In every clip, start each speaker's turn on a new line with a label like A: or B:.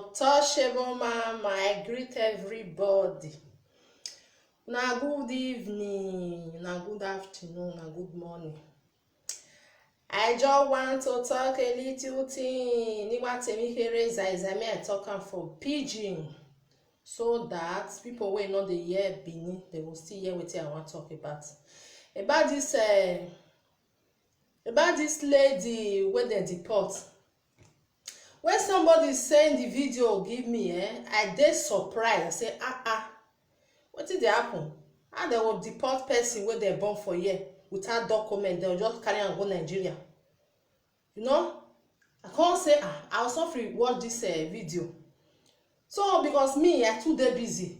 A: Untouchable Mama, I greet everybody. Na good evening, na good afternoon, na good morning. I just want to talk a little thing. Nígbà tèmi kéré Zaizami, I talk am for pidgin, so that people wey no dey hear Benin, they will still hear wetin I wan talk about. About this lady wey dem deport. When somebody send the video give me, I dey surprised. I say, wetin dey happen? How dem go deport person wey dem born for here without document? Dem just carry am go Nigeria. You know, I come say, I also free watch this video. So because me, I too dey busy.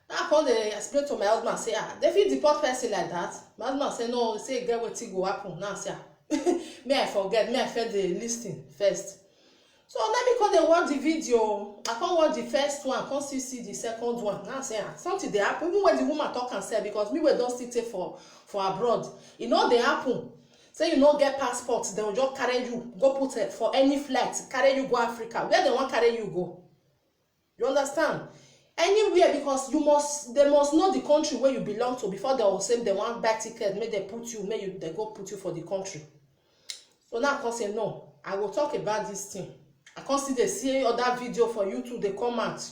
A: Now I come dey explain to my husband, say, they fit deport person like that. My husband say, no, say e get wetin go happen. Now I say, may I forget, may I first dey lis ten first. So let me come dey watch the video. I come watch the first one, come still see the second one. Now I say, something dey happen. Even when the woman talk am sef, because me wey don still take for abroad, e no dey happen. Say you no get passport, dem go just carry you go put for any flight, carry you go Africa. Where dem wan carry you go? You understand? anywhere, because they must know the country where you belong to before they will say they want buy ticket, make they go put you for the country. So now I can say no, I will talk about this thing. I can see they see other video for you too, they come out.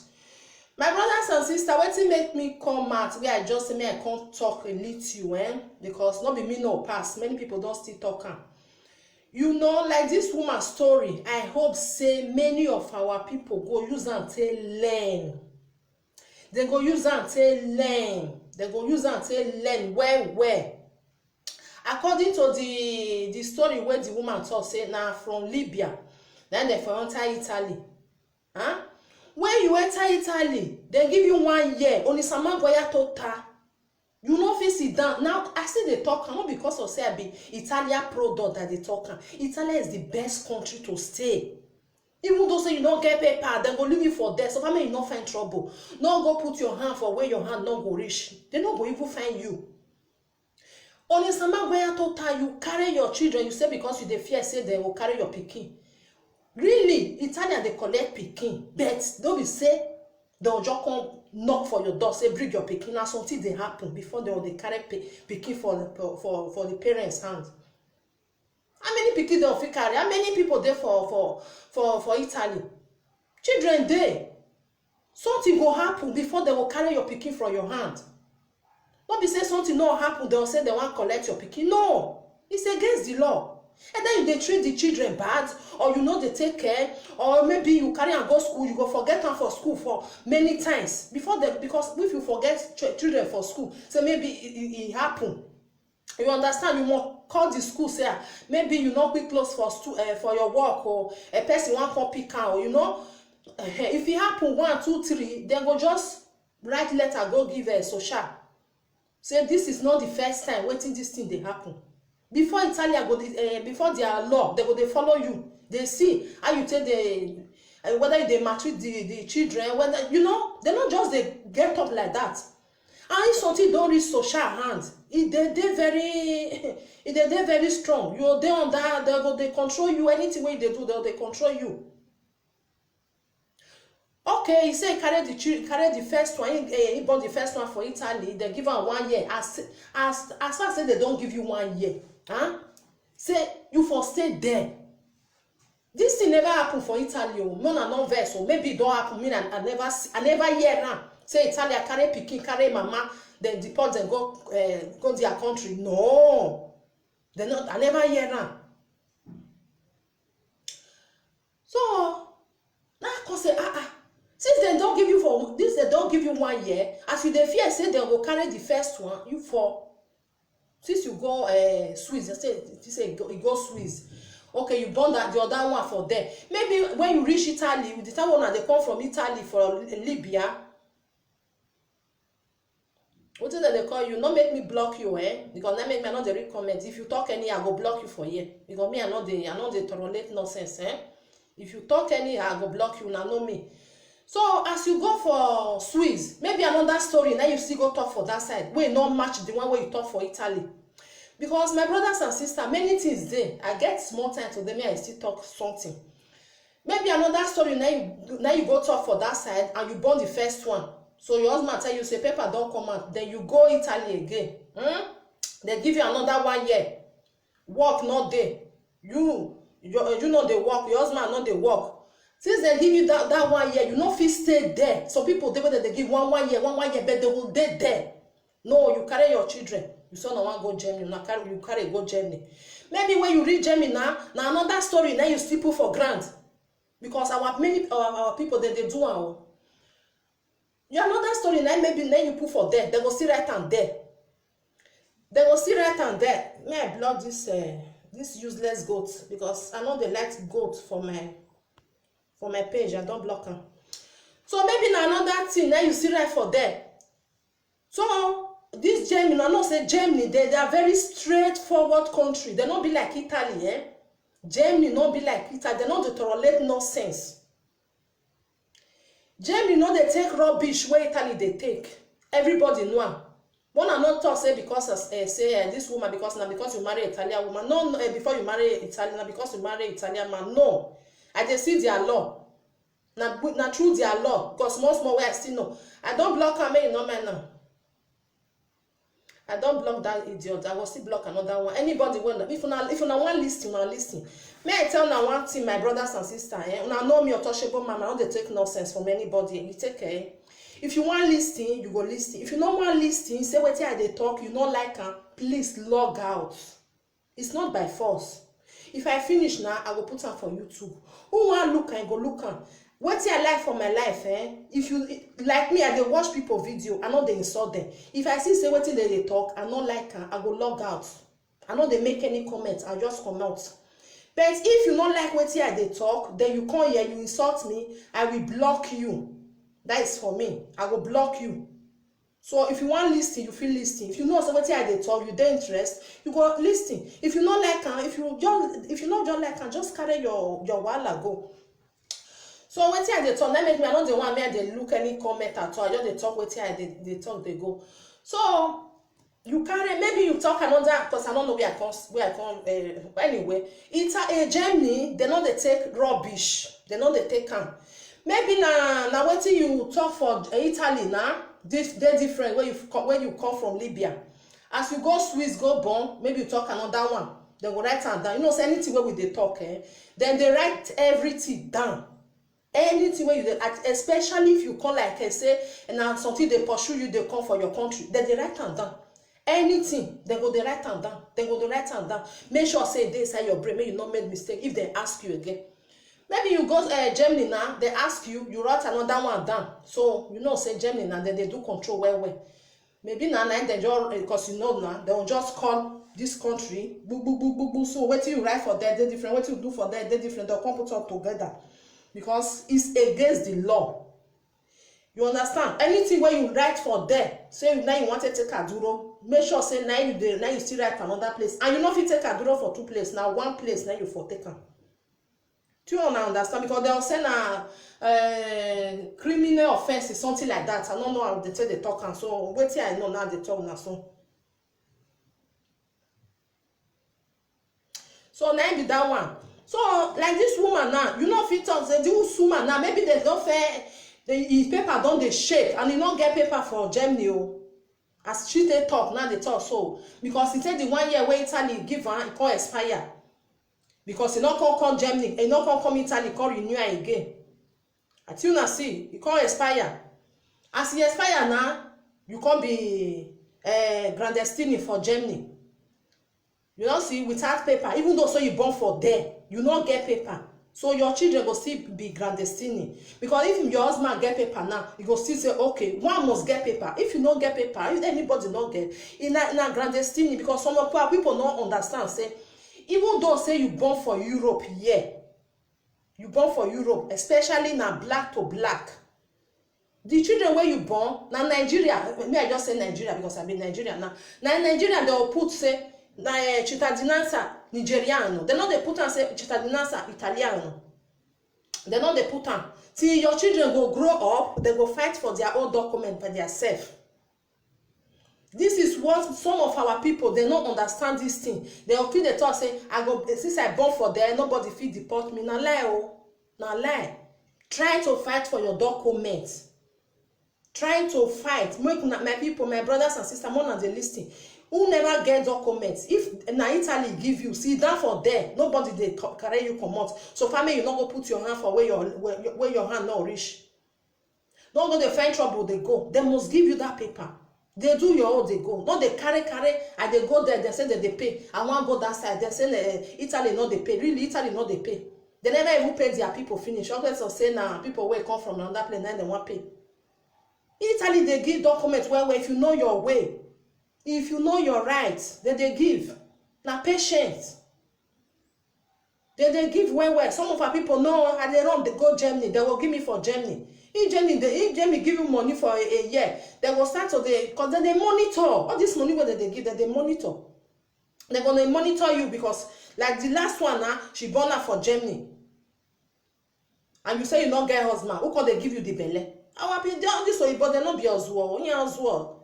A: My brothers and sisters, wetin make me come out where I just say me I can't talk a little, because not be me no pass, many people don't still talk am. You know, like this woman story, I hope say many of our people go use am take learn. They go use am take learn. They go use am take learn well. According to the story where the woman talk, say na from Libya, then they for enter Italy. Huh? When you enter Italy, they give you 1 year. Only sama boya tota. You no fit sit down. Now I see they talk, not because of say I be Italian product that they talk. Italy is the best country to stay. Even though say you don't get paper, then go leave you for there. So that mean you not find trouble. No go put your hand for where your hand not go reach. They not go even find you. Only sama boya tota, you carry your children. You say because you dey fear say they will carry your pikin. Really, Italian they collect pikin, but don't be say they'll just come knock for your door, say bring your pikin. Now something they happen before they carry pikin for the parents' hand. How many pikin they'll fit carry? How many people there for Italy? Children there. Something will happen before they will carry your pikin from your hand. Don't be say something not happen, they'll say they want collect your pikin. No, it's against the law. And then they treat the children bad, or they take care, or maybe you carry and go school, you go forget them for school for many times because if you forget children for school, so maybe it happen. You understand? You must call the school, say maybe you not quick close for your work, or a person want come pick out, if it happen 1, 2, 3, then go just write letter, go give a social. Say this is not the first time waiting this thing they happen. Before Italia before their law, they follow you. They see how you take whether they maltreat the children, whether they're not just they get up like that. And if something don't reach social hands, they're very strong. You're there on that, they control you. Anything way they do, they control you. Okay, he say carry the first one. He bought the first one for Italy. They give him 1 year. As far as say they don't give you 1 year. Huh? Say you for stay there. This thing never happen for Italy. No, no verse. So maybe it don't happen. I never hear now. Say Italy carry pikin, carry mama, then deport and go their country. No, they not. I never hear now. So now I can say since they don't give you they don't give you 1 year. As you dey fear say they will carry the first one, you for. Since you go Swiss, you say you go Swiss. Okay, you burn the other one for there. Maybe when you reach Italy, the time when they come from Italy for Libya, what is that they call you? Not make me block you, because that make me not the recommend. If you talk any, I go block you for here. Because me, I know the tolerate nonsense, If you talk any, I go block you. Now know me. So as you go for Swiss, maybe another story, now you still go talk for that side. Wey not match the one where you talk for Italy. Because my brothers and sisters, many things there. I get small time to them, I still talk something. Maybe another story, now you go talk for that side and you burn the first one. So your husband tell you, say paper don't come out. Then you go Italy again. They give you another 1 year. Work not there. You know they work, your husband not they work. Since they give you that 1 year, you not fit stay there. Some people they give one year, but they will stay there. No, you carry your children. You son no one go Germany, you carry go Germany. Maybe when you reach Germany now another story. Now you still put for grant because our people they do our. You another story now maybe now you put for there. They go see right and there. They go see right and there. May I block this useless goat because I know they like goat for my page. I don't block them. So maybe now another thing now you see right for there. So this Germany, I know say Germany, they are very straightforward country. They not be like Italy, Germany not be like Italy. They not tolerate nonsense. Germany no they take rubbish where Italy they take. Everybody know. One are not talk say because say this woman because you marry Italian woman. No, before you marry Italian, because you marry Italian man. No, I just see their law. na through their law, because small way I still know. I don't block am, make you no mind now. I don't block that idiot. I will still block another one. Anybody when if una want listen, una listen. May I tell una one thing, my brothers and sisters, una know me untouchable mama, I don't take nonsense from anybody. You take care. If you want listen, you go listen. If you don't want listen, say wetin I dey talk, you no like am, please log out. It's not by force. If I finish now, I go put am for YouTube. Who wan look am, go look am. Wetin I like for my life, if you like me, I dey watch people video, I no dey insult them. If I see say wetin dem dey talk, I no like am, I go log out. I no dey make any comment, I just come out. But if you no like wetin I dey talk, then you come here, you insult me, I will block you. That is for me. I go block you. So if you want listen, you feel listen. If you know say wetin I dey talk, you dey interest, you go listen. If you no like am, if you no just like am, just carry your wahala go. So wetin I dey talk, that make me I no dey want me I dey look any comment at all. I just dey talk wetin I dey talk dey go. So you carry, maybe you talk another, because I don't know where I come anyway. It's a Germany, they no dey take rubbish, they no dey take am. Maybe na wetin you talk for Italy now, they different when you come from Libya. As you go Swiss, go Bonn, maybe you talk another one, they go write am down. You know, say anything where we dey talk, then they write everything down. Anything where you dey, especially if you come like say, and now something they pursue you, they come for your country, then they write am down. Anything, they go dey write am down. They go dey write am down. Make sure say they inside your brain, make you not make mistake if they ask you again. Maybe you go Germany now, they ask you, you write another one down. So you know say Germany now, then they do control well. Maybe now they just, because you know now, they will just call this country, boo. So what you write for that, they different. What you do for that, they different. They'll come put all together, because it's against the law. You understand? Anything where you write for there, say now you want to take Aduro, make sure say now you still write another place, and you know if you take Aduro for 2 places, now 1 place now you for take am. Do you understand? Because they'll say na criminal offense is something like that. I don't know how they say they talk, and so wait till I know now they talk now so. So now be that one. So like this woman now, you know if you talk, say this woman now, maybe they don't fair. The paper don dey shake, and e no get paper for Germany o. As she dey talk now, dey talk so, because e say the 1 year wey Italy give am, e come expire, because e no come Germany, e no come Italy come renew am again. Until una see, e come expire. As e expire now, you come be clandestine for Germany. You don see, without paper, even though so you born for there, you no get paper. So your children go still be clandestine, because if your husband get paper now, you go still say okay, one must get paper. If you don't get paper, if anybody not get, in a clandestine, because some people don't understand. Say even though say you born for Europe, you born for Europe, especially now black to black. The children where you born now Nigeria, me I just say Nigeria because I be Nigeria now. Now in Nigeria they will put say na cittadinanza Nigeriano. They know they put and say cittadinanza Italiano. They know they put on. Till your children go grow up, they go fight for their own document by themselves. This is what some of our people, they don't understand this thing. They will feel the thought say, I go since I born for there, nobody feel deport me. Na lie, oh, na lie. Try to fight for your documents. Trying to fight. My people, my brothers and sisters, more than they listen. Who never get documents? If na Italy give you, see that for there, nobody they carry you come out. So family, you not go put your hand for where your hand not reach. Don't go they find trouble, they go. They must give you that paper. They do your own, they go. No, they carry, and they go there, they say that they pay. I want to go that side. They say Italy not they pay. Really, Italy not they pay. They never even pay their people finish. Unless of say now people where come from another place, then they want pay. Italy they give documents where if you know your way. If you know your rights, then they give. Now patience. Then they give well. Some of our people know how they run, they go Germany, they will give me for Germany. If Germany give you money for a year, they will start to because then they monitor. All this money where they give, they monitor. They're gonna monitor you because like the last one now, she born her for Germany. And you say you not get husband. Who can they give you the belly? Our people this way, but they not be as well.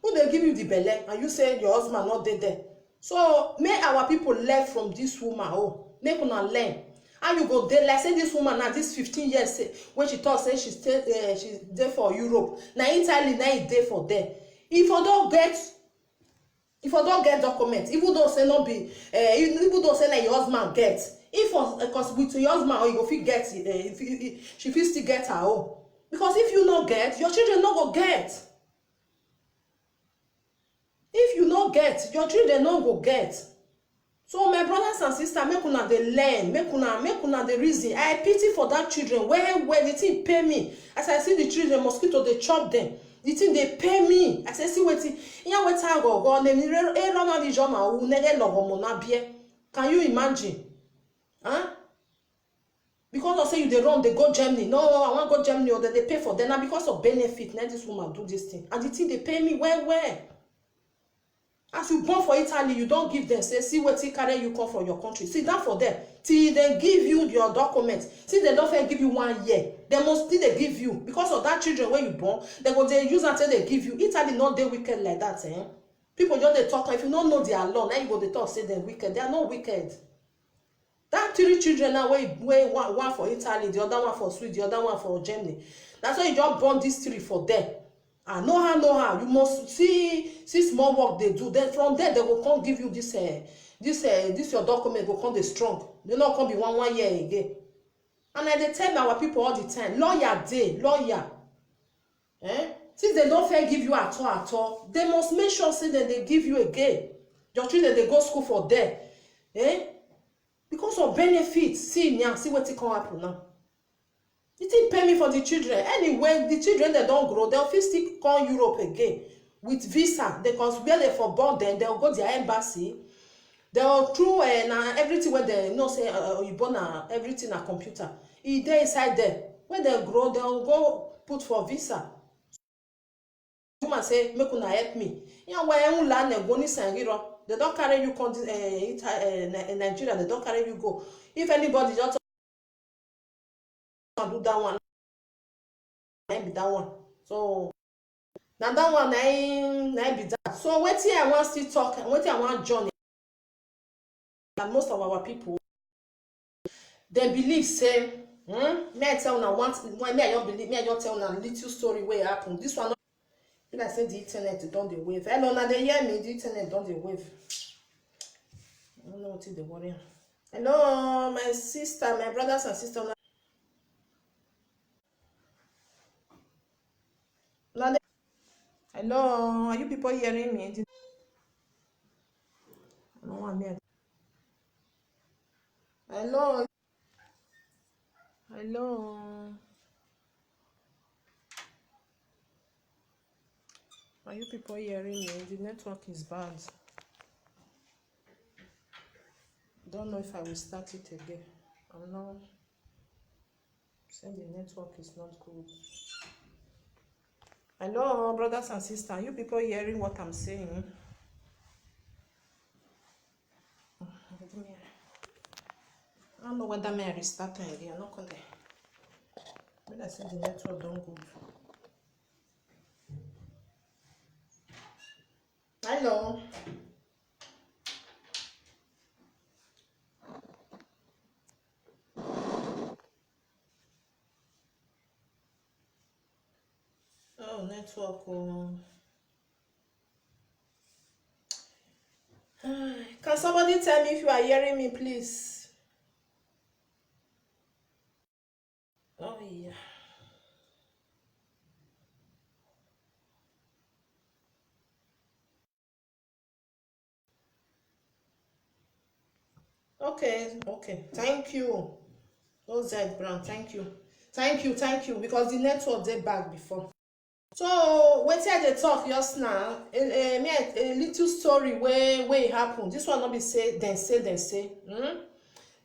A: Who they give you the belly and you say your husband not there. So may our people learn from this woman. Oh, make una learn. How you go there? Like say this woman now, this 15 years when she talk say she's there for Europe. Now Italy, now it's there for there. If I don't get documents, even though say not be, even though say like your husband get, because with your husband or you go fit get, she fit still get her own. Because if you not get, your children not go get. If you not get, your children not go get. So my brothers and sisters, make una dey learn, make una dey reason. I pity for that children. When the thing pay me, as I see the children, mosquito they chop them. The thing they pay me. As I see wetin, iya wetin I go name run di joma u nege logo mo na bie. Can you imagine? Huh? Because I say you they run, they go Germany. No, I want to go Germany, or they pay for them. Now because of benefit, now this woman do this thing. And the thing they pay me where? As you born for Italy, you don't give them, say, see what carry you come from your country. See that for them. Till they give you your documents. See, they don't give you 1 year. They must still they give you. Because of that children when you born, they use until they give you. Italy not they wicked like that, eh? People just they talk. If you don't know their law, now you go they talk, say they're wicked. They are not wicked. That 3 children now, one for Italy, the other one for Sweden, the other one for Germany. That's why you just born these 3 for them. And know how. You must see small work they do. Then from there, they will come give you this your document will come the strong. They not come be one year again. And they tell our people all the time, lawyer. Since they don't fair give you at all, they must make sure say that they give you again. Your children they go school for there. Because of benefits. See what it can happen now. It didn't pay me for the children. Anyway, the children they don't grow, they'll still come Europe again with visa. Because where they for born, then they'll go to their embassy. They'll through everything where they say you born everything a computer. If they inside there, when they grow, they'll go put for visa. Woman say, make una help me. Yeah, why you learn go ni sangiro? They don't carry you in Nigeria. They don't carry you go. If anybody just do that one, be that one. So now that one I be that. So what I want to talk, what I want Johnny, and most of our people, they believe say, me I tell una when me I don't believe, me I don't tell una little story where happen. This one, I say the internet don't the wave. Hello, now they hear me. The internet don't the wave. I don't know what is the worry. Hello, my sister, my brothers and sisters. Hello, are you people hearing me? I don't want me. Hello. Are you people hearing me? The network is bad. Don't know if I will start it again. I'm not saying the network is not good. Hello, brothers and sisters. Are you people hearing what I'm saying? I don't know whether I restart again. I'm not going to. When I say the network don't good. Hello. Oh, network. Can somebody tell me if you are hearing me, please? Oh, yeah. Okay. Thank you. OZ Brown, thank you. Because the network they back before. So wetin I dey talk just now, a little story where it happen. This one not be say.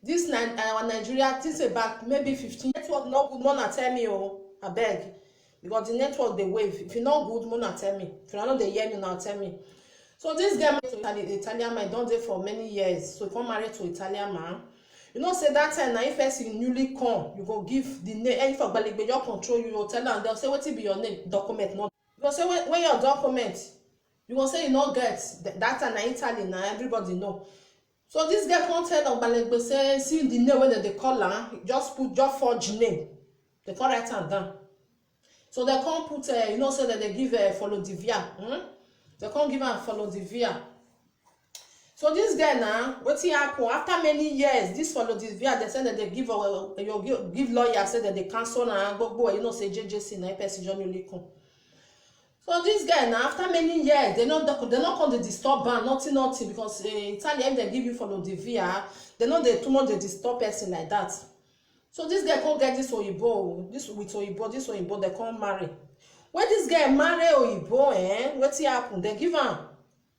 A: This our Nigeria things about maybe 15 network not good. Mona tell me I beg, because the network they wave. If you not good, Mona tell me. If you not dey hear me now, tell me. So this guy married to Italian man, don dey for many years. So he come married to Italian man. You know, say that time now if person newly come, you go give the name. And if a your control, you go tell them, they'll say what be your name, document not. You go say when your document, you go say you not get that time na Italy now everybody know. So this girl come tell Ogbalegbe say, see the name wey they call am, just forge name. They come write am down. So they come put, you know, say that they give follow the via. They come give am follow the via. So this guy now, wetin happen after many years, this follow the via, they say that they give lawyer, say that they cancel am gbogbo, you know, say JJC na person Johnny Olikun. So this guy now, after many years, they not come dey disturb am, nothing, because Italy, if they give you follow the via, they know they too much dey disturb person like that. So this guy come get this oyibo, this oyibo, they come marry. When this guy marry oyibo, wetin happen? They give am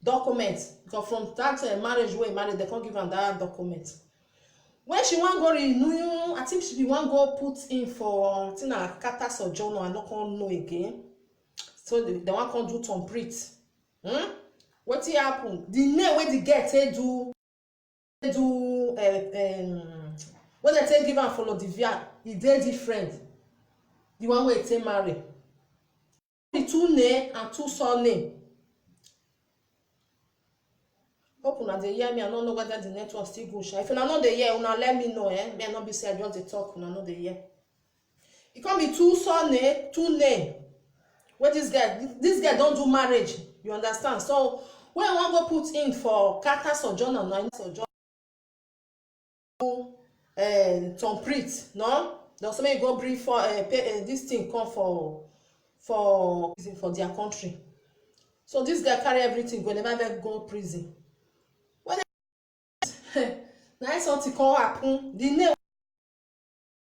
A: document, because from that marriage wey marry, they come give am that document. When she wan go renew, I think she wan go put in for na kata sojourner, I no come know again. So they wan come do complete. Wetin happen? The name wey the girl take do when they take give am follow the via, e dey different. The one wey take marry, the two name and two surname. Hope una dey hear me. I no know whether the network still good. If una no dey hear, una let me know. Me I no be say I just dey talk, una no dey hear. E come be two surname, two name. Where this guy don do marriage, you understand? So when I wan go put in for kata sojourner, no sojourner, complete, no. They also make go bring for this thing come for their country. So this guy carry everything, go never ever go prison. When na something come happen, the name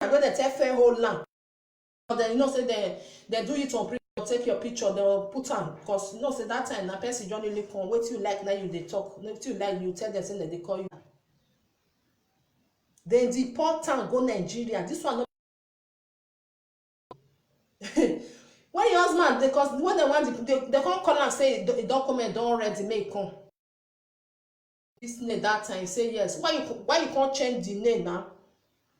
A: wey they take fair whole land, but then you know say they do it on prison. Take your picture, they will put am, because you know say that time na person Johnny Olikun, wetin you like now you dey talk, wetin you like you tell them say that they call you. They deport am go Nigeria. This one no when your husband, because when they want they come call am say the document don ready, make come. This name that time say yes. Why you can't change the name now?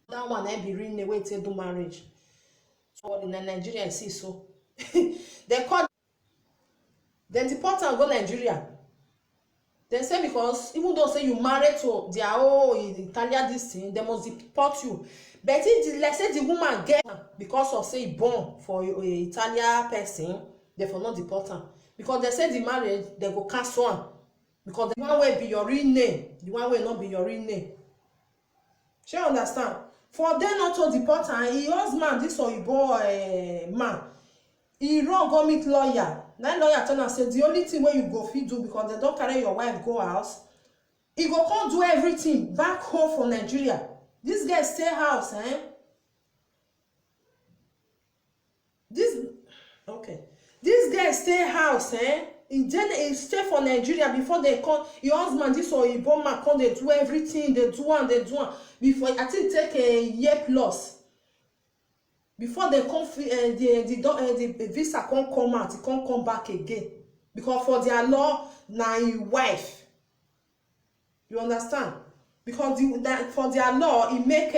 A: That one I be real name wey take do marriage. So in Nigeria see so. They deport am go Nigeria. They say because even though say you married to their own Italian this thing, they must deport you. But if like say the woman get because of say born for a Italian person, they for not deport am. Because they say the marriage, they go cancel am. Because the one way be your real name, the one way not be your real name. She understand? For them not to deport am, he husband, this oyibo man, he run go meet lawyer. Now lawyer tell am say the only thing wey you go fit do, because they don carry your wife go house, he go come do everything back home for Nigeria. This guy stay house, this guy stay house, he stay for Nigeria before they come. Your husband, this oyibo man, come they do everything, they do am. Before I think take a year plus. Before they come, the visa can't come out, it can't come back again. Because for their law, na him wife. You understand? Because for their law, it make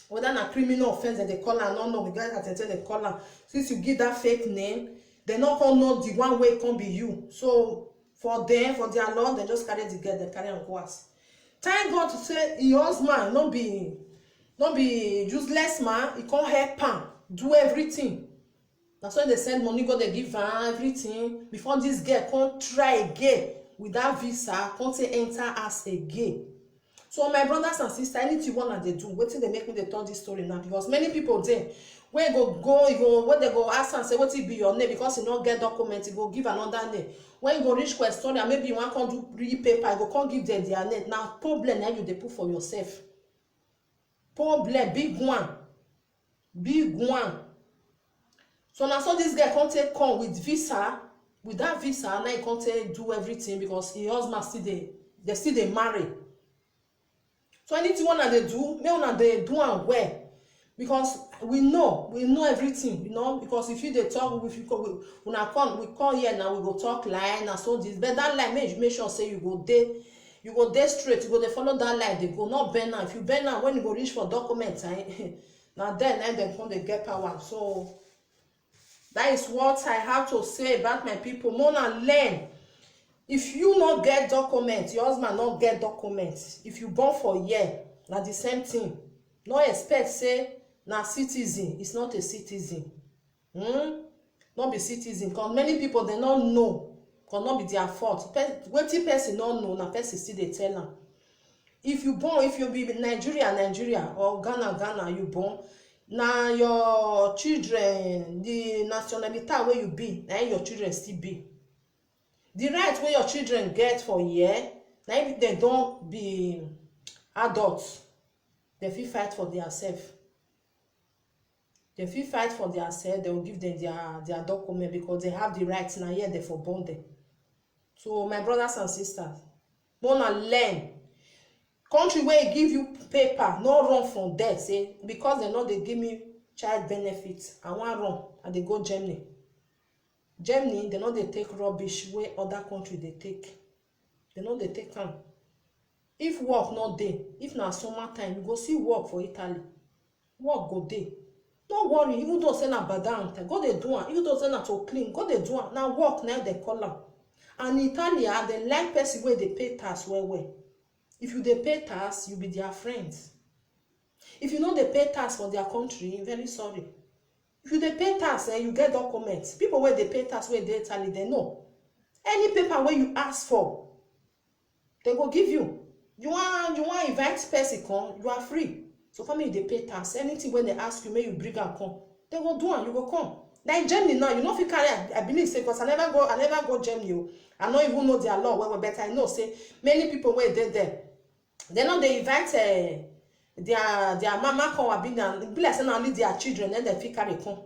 A: whether na criminal offense that they call am, no, we guys at they call am. Since you give that fake name, they not gonna know the one way can be you. So for them, for their law, they just carry the girl, they carry on go house. Thank God to say your husband not be useless man. He can't help am do everything. That's why they send money, go they give am everything. Before this girl can't try again without visa, can't say enter as again. So my brothers and sisters, anything one they do, wetin they make me they tell this story now, because many people there when when they go ask and say what it be your name, because you not get document, you go give another name. When you go reach question and maybe you want to do real paper, you go can't give them their name. Now problem now you they put for yourself. Problem big one. So now so this guy can't take come with visa, with that visa, now he can't take do everything because his husband still they marry. So anything one they do, me one they do and well. Because we know everything, you know, because if you they talk, if you call, we call here now, we go talk line and so this, but that line make sure say you go there straight, you go they follow that line, they go not bend now. If you bend now, when you go reach for documents, now then they come they get power. So that is what I have to say about my people. More and learn. If you not get document, your husband not get document, if you born for year, na the same thing. No expect say na citizen, it's not a citizen. Not be citizen, because many people they don't know, because not be their fault. Wetin person don't know, na person still dey tell am. If you born, if you be Nigeria or Ghana you born, na your children, the nationality where you be, na your children still be. The right wey your children get for here, na if dem don be adults, dem fit fight for theirself. Dem fit fight for theirself, dem go give dem their document, because they have the right, na here dem for born dem. So my brothers and sisters, una learn. Country wey give you paper, no run from there say because dem no dey give me child benefit, I wan run, I dey go Germany. Germany, they no dey take rubbish wey other country dey take. They no dey take am. If work no dey, if na summer time, you go see work for Italy. Work go dey. No worry, even though say na badant, go dey do am. Even though say na to clean, go dey do am. Na work na dem call am. And Italia, dem like person wey dey pay tax well well. If you dey pay tax, you be their friends. If you no dey pay tax for their country, very sorry. If you dey pay tax, you get documents. People wey dey pay tax wey dey Italy, they know. Any paper wey you ask for, they go give you. You want invite person come, you are free. So family dey pay tax. Anything when they ask you, may you bring am come, they go do am, you go come. Like Germany now, you no fit carry. I believe say, because I never go Germany. I no even know their law well, but I know say many people wey dey there, they no dey invite their mama come abi na be like say na only their children then dem fit carry come.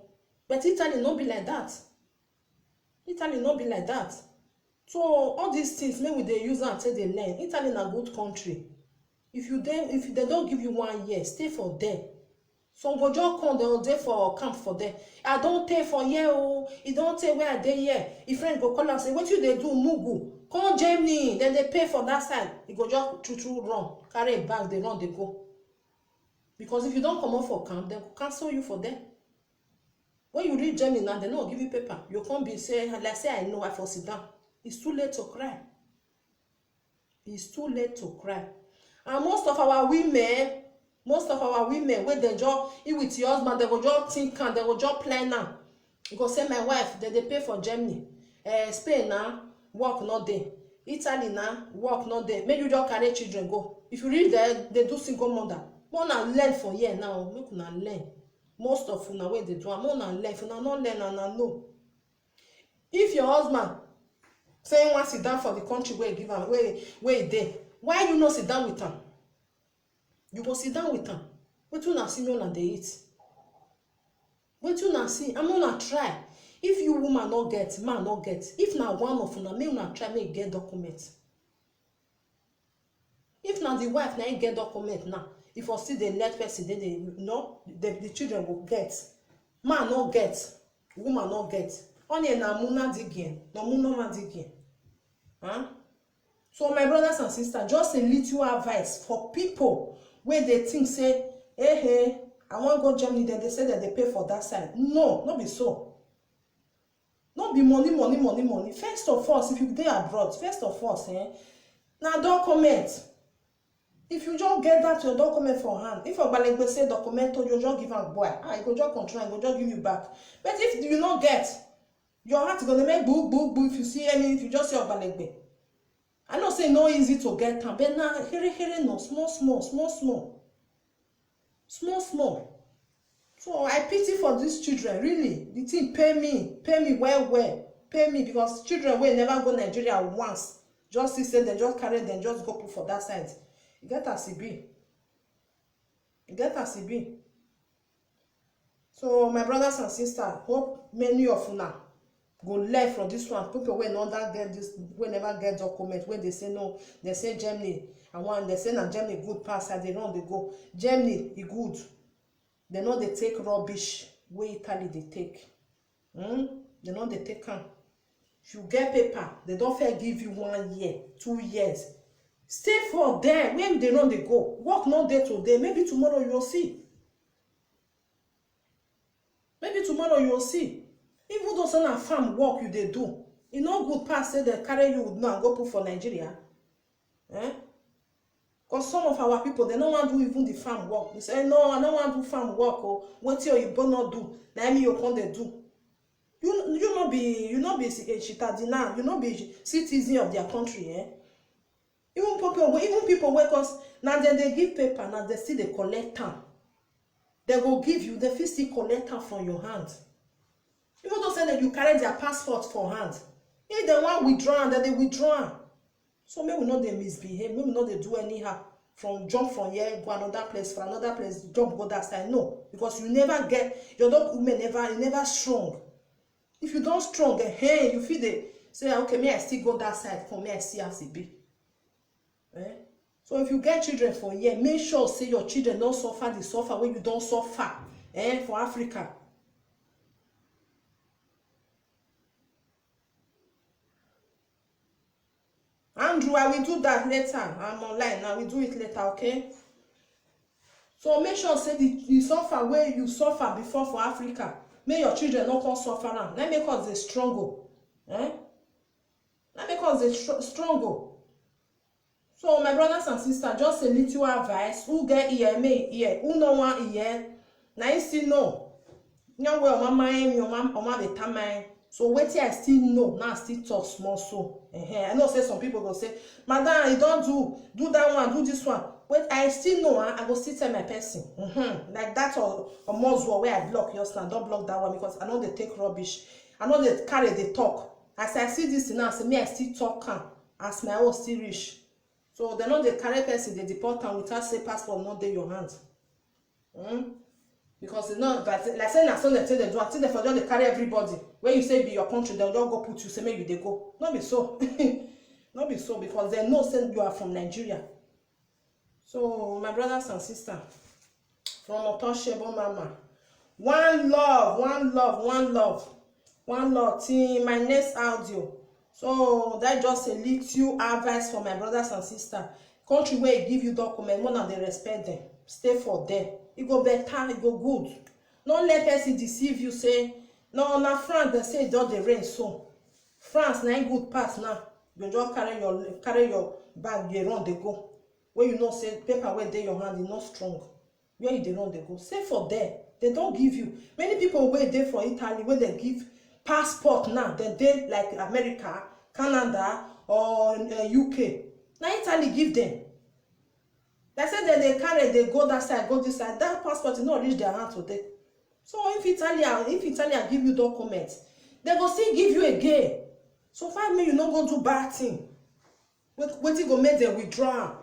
A: But Italy no be like that. Italy no be like that. So all these things, make we dey use am take dey learn. Italy na good country. If they don't give you 1 year, stay for there. Some go just come, they will dey for camp for there. I don't take for here, oh. It don't take where I dey here. If friend go call and say, what you they do, Mugu? Come Germany, then they pay for that side. You go just true run, carry a bag, they run, they go. Because if you don't come out for camp, they will cancel you for them. When you reach Germany now, they don't give you paper. You can't be say, like say, I know I for sit down. It's too late to cry. It's too late to cry. And most of our women, when they just eat with your husband, they go just think and they go just plan now. You go say, my wife, they pay for Germany. Spain now, work not there. Italy now, work not there. Maybe you just carry children go. If you read there, they do single mother. More learn for here now. Make una learn. Most of una wey dey do am, more learn. If una not learn, and know. If your husband say he wan sit down for the country where he give am, where he dey, why you no sit down with am? You go sit down with am. Wetin una see, una dey eat. Wetin una see, and una try. If you woman no get, man no get. If na one of una, make una try make get document. If na the wife na get document now, if you still dey let person, they no, the children will get. Man no get, woman no get. Only na muna digin, no muna digin. Huh? So my brothers and sisters, just a little advice for people where they think say, hey, I want to go Germany, then they say that they pay for that side. No, not be so. Not be money. First of all, if you dey abroad, first of all, now document. If you just get that your document for hand, if your balance say document, you just give am boy, you go just control, you go just give you back. But if you not get, your heart gonna make boo. If you see any, if you just see your balance. I know say no easy to get them, but now here no small. So I pity for these children, really. The thing pay me well, pay me, because children will never go Nigeria once. Just see say they just carry them, just go put for that side. You get as it be. So my brothers and sisters, hope many of una go learn from this one. People wey never get this, wey never get document, when they say no, they say Germany, they say na Germany good pass, they run, they go. Germany is good. They know they take rubbish wey Italy they take. They know they take am. If you get paper, they don't fair give you 1 year, 2 years. Stay for there. When they run, they go. Work not there today. Maybe tomorrow you will see. Even though some farm work you they do, e no good pass say dem carry you now and go put for Nigeria. Because some of our people, they no wan do even the farm work. They say, no, I no wan do farm work. Oh, wetin oyibo no do, na me you come dey do. You no be a citadina, you no be citizen of their country. Even people wey cause na dem dey give paper, na dem still dey collect am. They go give you, they fit still collect am from your hand. Even though say that you carry their passport for hand, if they wan withdraw am, then they withdraw am. So make we no dey misbehave, make we no dey do anyhow. Jump from here, go another place, for another place, jump go that side. No, because you never get, your document never strong. If you don't strong, hey, you feel dey say, okay, may I still go that side, for me I see as e be. So if you get children for here, make sure say your children don't suffer the suffer when you don't suffer for Africa. Andrew, I will do that later. I'm online now. We do it later, okay? So make sure say the suffer where you suffer before for Africa. May your children not come suffer now. Let me cause the struggle. Let me cause the struggle. So my brothers and sisters, just a little advice. Who get ear, may ear. Who no want ear? Now you still know. Now where my mind, your mama be time. So wait till I still know. Now I still talk small so. I know say some people go say, Madam, you don't do that one, do this one. Wait, I still know. I go still tell my person. Like that or more where I block your stand. Don't block that one because I know they take rubbish. I know they carry the talk. As I see this now, say me I still talk as my own still reach. So they know the carry person, they deport them without say passport not in your hands. Because they know that like saying as soon they tell they do, I think they for just they carry everybody. When you say be your country, they'll just go put you, say maybe they go. Not be so. Not be so because they know say you are from Nigeria. So my brothers and sisters, from Untouchable Mama. One love, one love, one love. One love till my next audio. So that just a little advice for my brothers and sisters. Country where e give you document, more than they respect them. Stay for them. It go better, it go good. Don't let person deceive you. Say no, na France they say it just the rain soon. France na good pass now. You just carry your bag, they run they go. When you know say paper where they your hand is not strong. Where you they run they go. Stay for them. They don't give you. Many people where they for Italy where they give passport now, they like America, Canada, or UK. Now Italy give them. They say that they carry, they go that side, go this side. That passport is not reach their hand today. So if Italian give you documents, they go still give you again. So 5 million, you not go do bad thing. What you go make them withdraw?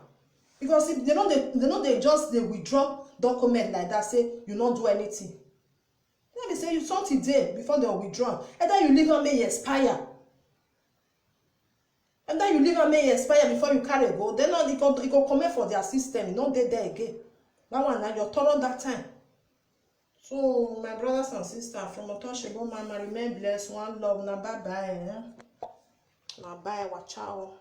A: Because if they just they withdraw document like that, say you not do anything. Let me say you something there before they withdraw. And then you leave and may expire. And then you leave and may expire before you carry go. Then it go come for their system. Not there again. That one now you're thorough that time. So my brothers and sisters from Untouchable Mama, remain blessed. One love. Now bye bye. Now bye. Watch out.